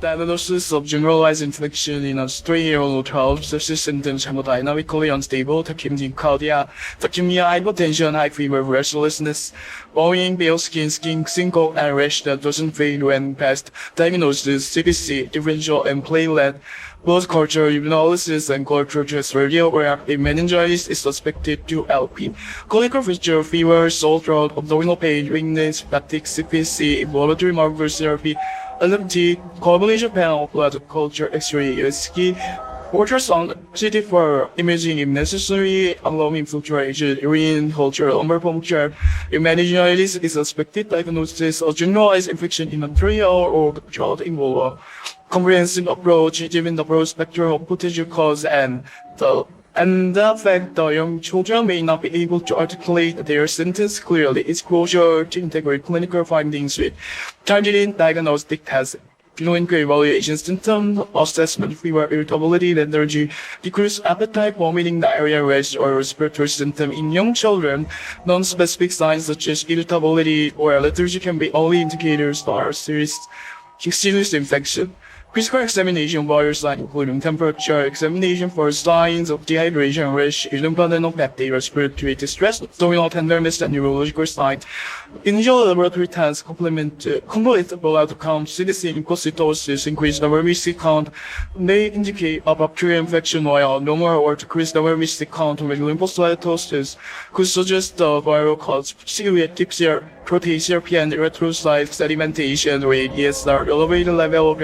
Diagnosis of generalized infection in a 3-year-old child, sepsis symptoms hemodynamically unstable, tachycardia, hypotension, high fever, restlessness, bowing, pale skin, skin cold, and rash that doesn't fade when past. Diagnosis, CBC, differential and platelet, blood culture, urinalysis, and culture test radioreactive meningitis is suspected to LP. Clinical feature, fever, sore throat, abdominal pain, weakness, fatigue, CPC, involuntary markers therapy, LMT, coagulation panel, blood culture, X-ray, USG, ultrasound, CT for imaging if necessary, alarming fluctuation, urine culture, lumbar puncture. If meningitis is suspected, diagnosis of generalized infection in a 3-year-old child involve a comprehensive approach given the broad spectrum of potential cause and the fact that young children may not be able to articulate their symptoms clearly. Exposure to integrate clinical findings with targeted diagnostic tests, clinical evaluation, symptom assessment, fever, irritability, lethargy, decreased appetite, vomiting, diarrhea, rash, or respiratory symptom in young children. Non-specific signs such as irritability or lethargy can be early indicators that are serious infection. Physical examination various signs including temperature, examination for signs of dehydration, rash, lymphadenopathy, respiratory distress, abdominal tenderness, and neurological signs. Initial laboratory tests complete blood count, CDC leukocytosis, increased WBC count. They indicate a bacterial infection, while normal or decreased WBC count with lymphocytosis could suggest the viral cause. Protein CRP and erythrocyte sedimentation with ESR elevated level of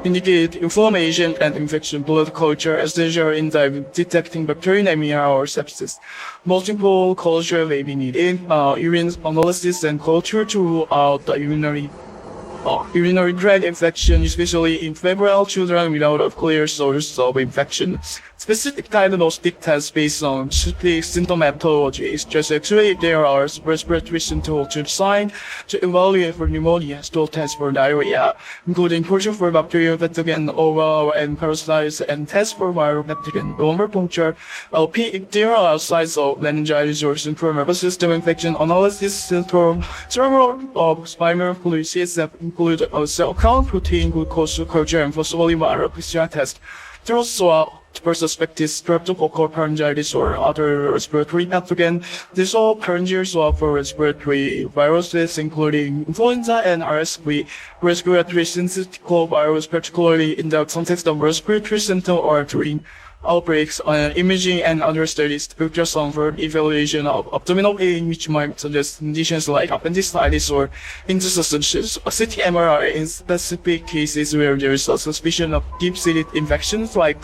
indicate inflammation and infection. Blood culture essential in detecting bacteremia or sepsis. Multiple culture may be needed. Urine analysis and culture to rule out the urinary tract infection, especially in febrile children without a clear source of infection. Specific diagnostic tests based on specific symptomatology, stress X-ray if there are respiratory symptoms to sign, to evaluate for pneumonia, stool tests for diarrhea, including culture for bacterial pathogen, oral and parasites, and tests for viral pathogen, lumbar puncture, LP if there are signs of meningitis or central nervous system infection, analysis, syndrome, cerebral spinal fluid, CSF include a cell count, protein, glucose culture, and possibly viral PCR test. There also for suspected streptococcal pharyngitis or other respiratory pathogen. These all pharyngeal swab for respiratory viruses, including influenza and RSV, respiratory syncytial virus, particularly in the context of respiratory symptom or during outbreaks, imaging and other studies, ultrasound for evaluation of abdominal pain, which might suggest conditions like appendicitis or interstitial. A CT MRI in specific cases where there is a suspicion of deep-seated infections like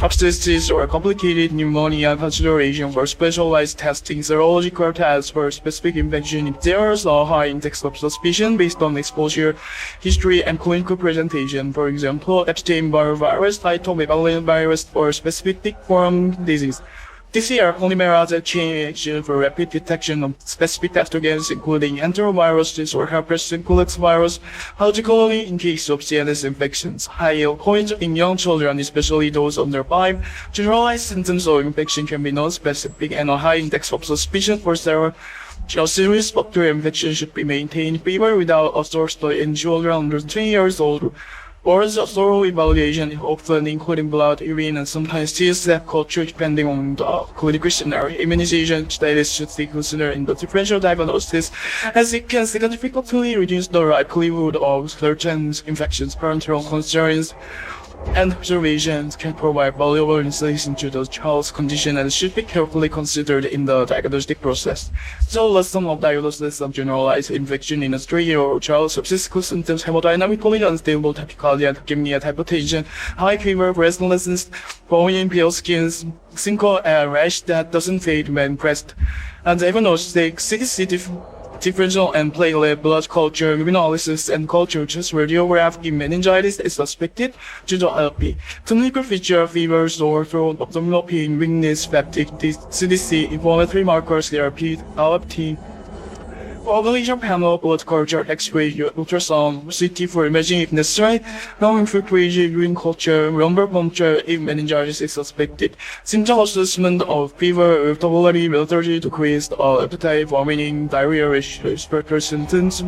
abscesses or complicated pneumonia, consideration for specialized testing, serological tests for specific infection if there is a high index of suspicion based on exposure, history, and clinical presentation. For example, Epstein-Barr virus, cytomegalovirus virus, or specific tick-borne disease. TCR polymerase chain reaction for rapid detection of specific pathogens, including enteroviruses or herpes simplex virus, particularly in case of CNS infections. High yield points in young children, especially those under 5. Generalized symptoms of infection can be non-specific, and a high index of suspicion for several serious bacterial infection should be maintained. Fever without a source in children under 3 years old. Or the thorough evaluation, often including blood, urine, and sometimes CSF culture, depending on the clinical scenario. Immunization status should be considered in the differential diagnosis, as it can significantly reduce the likelihood of certain infections. Parental concerns and observations can provide valuable insights into the child's condition and should be carefully considered in the diagnostic process. So let's sum up diagnosis of generalized infection in a 3-year-old child. Subsequent symptoms: hemodynamically unstable, tachycardia, hypotension, high fever, breathlessness, bowing, pale skin, single rash that doesn't fade when pressed. And diagnostic differential and platelet blood culture, urinalysis, and culture test radiograph meningitis is suspected due to LP. Clinical feature: fever, sore throat, abdominal pain, weakness, fatigue, CDC, inflammatory markers, therapy, LFT, coagulation panel, blood culture, X-ray, ultrasound, CT for imaging if necessary, non-infiltration, urine culture, lumbar puncture if meningitis is suspected. Symptom assessment of fever, irritability, lethargy, decreased appetite, vomiting, diarrhea, respiratory symptoms,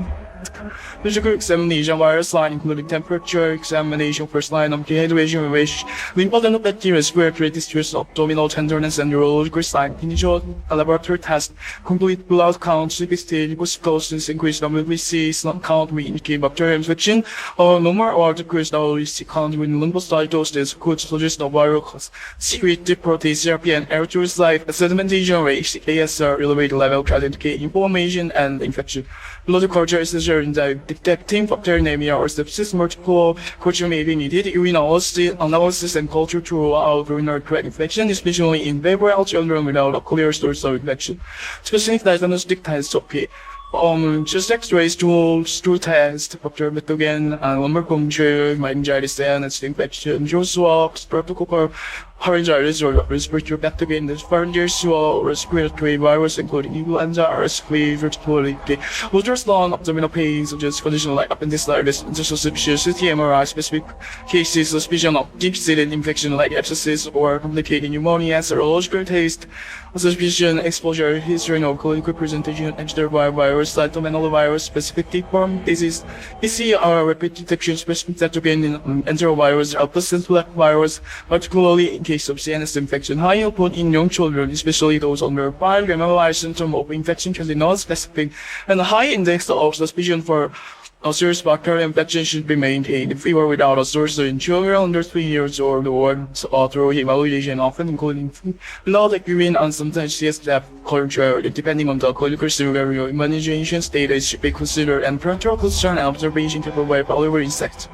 Physical examination, virus line, including temperature examination, first line of dehydration, which the important of bacteria, respiratory distress, abdominal tenderness, and neurological sign. Initial laboratory test, complete blood count, CP stage, glucose, increased WBC, slump count, we indicate bacterial infection, or normal or decreased WBC count with lymphocytosis could suggest a viral cause. Secreted protein therapy and erythrocyte sedimentation rate, ASR, elevated level can indicate inflammation and infection. Blood culture is necessary in detecting bacteremia or sepsis. Multiple culture may be needed. Urinalysis analysis and culture to rule out urinary tract infection, especially in febrile children without a clear source of infection. Specific diagnostic tests okay. Just X-ray stool test, bacterial pathogen, lumbar puncture, meningitis, and infection, jaw swab, streptococcus, pharyngitis, or respiratory pathogen, the pharyngeal respiratory virus, including influenza, RSV, vertical ulcers, long abdominal pain, such as conditions like appendicitis, suspicious MRI, specific cases, suspicion of deep-seated infection like abscesses or complicated pneumonia, serological test, suspicion, exposure, history of clinical presentation, enterovirus, cytomegalovirus, specific tick-borne disease, PCR, rapid detection, specific pathogen, enterovirus, persistent virus, particularly in case of CNS infection. High output in young children, especially those under 5, generalized symptom of infection can be non-specific, and a high index of suspicion for a serious bacterial infection should be maintained. Fever without a source in children under 3 years old or through evaluation, often including blood, urine, and sometimes CSF culture. Depending on the clinical scenario, immunization status should be considered, and parental concern and observation to provide valuable insights.